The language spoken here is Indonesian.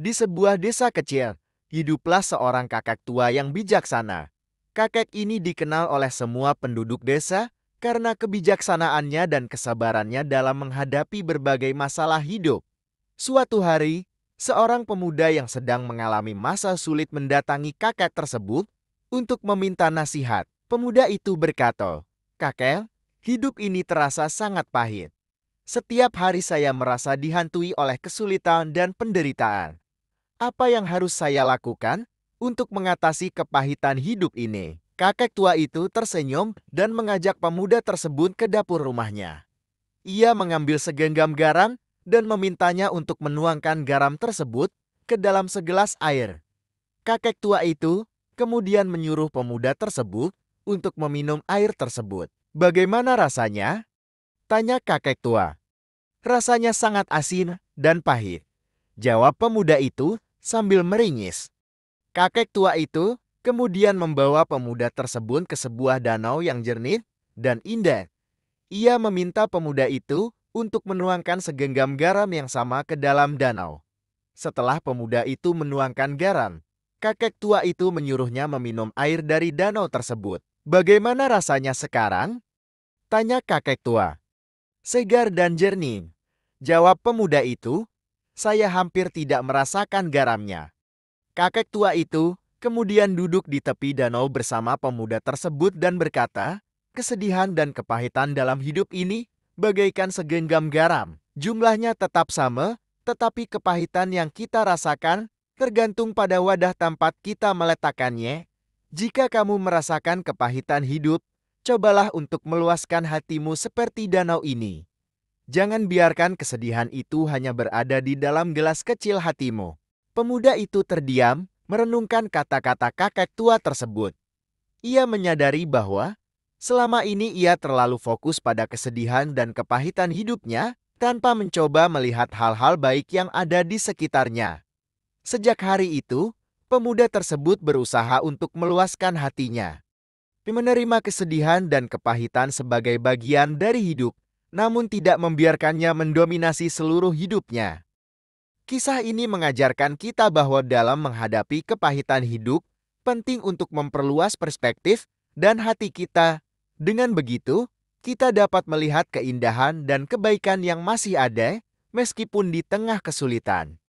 Di sebuah desa kecil, hiduplah seorang kakek tua yang bijaksana. Kakek ini dikenal oleh semua penduduk desa karena kebijaksanaannya dan kesabarannya dalam menghadapi berbagai masalah hidup. Suatu hari, seorang pemuda yang sedang mengalami masa sulit mendatangi kakek tersebut untuk meminta nasihat. Pemuda itu berkata, "Kakek, hidup ini terasa sangat pahit. Setiap hari saya merasa dihantui oleh kesulitan dan penderitaan. Apa yang harus saya lakukan untuk mengatasi kepahitan hidup ini?" Kakek tua itu tersenyum dan mengajak pemuda tersebut ke dapur rumahnya. Ia mengambil segenggam garam dan memintanya untuk menuangkan garam tersebut ke dalam segelas air. Kakek tua itu kemudian menyuruh pemuda tersebut untuk meminum air tersebut. "Bagaimana rasanya?" tanya kakek tua. "Rasanya sangat asin dan pahit," jawab pemuda itu sambil meringis. Kakek tua itu kemudian membawa pemuda tersebut ke sebuah danau yang jernih dan indah. Ia meminta pemuda itu untuk menuangkan segenggam garam yang sama ke dalam danau. Setelah pemuda itu menuangkan garam, kakek tua itu menyuruhnya meminum air dari danau tersebut. "Bagaimana rasanya sekarang?" tanya kakek tua. "Segar dan jernih," jawab pemuda itu. "Saya hampir tidak merasakan garamnya." Kakek tua itu kemudian duduk di tepi danau bersama pemuda tersebut dan berkata, "Kesedihan dan kepahitan dalam hidup ini bagaikan segenggam garam. Jumlahnya tetap sama, tetapi kepahitan yang kita rasakan tergantung pada wadah tempat kita meletakkannya. Jika kamu merasakan kepahitan hidup, cobalah untuk meluaskan hatimu seperti danau ini. Jangan biarkan kesedihan itu hanya berada di dalam gelas kecil hatimu." Pemuda itu terdiam, merenungkan kata-kata kakek tua tersebut. Ia menyadari bahwa selama ini ia terlalu fokus pada kesedihan dan kepahitan hidupnya tanpa mencoba melihat hal-hal baik yang ada di sekitarnya. Sejak hari itu, pemuda tersebut berusaha untuk meluaskan hatinya, menerima kesedihan dan kepahitan sebagai bagian dari hidup, namun tidak membiarkannya mendominasi seluruh hidupnya. Kisah ini mengajarkan kita bahwa dalam menghadapi kepahitan hidup, penting untuk memperluas perspektif dan hati kita. Dengan begitu, kita dapat melihat keindahan dan kebaikan yang masih ada, meskipun di tengah kesulitan.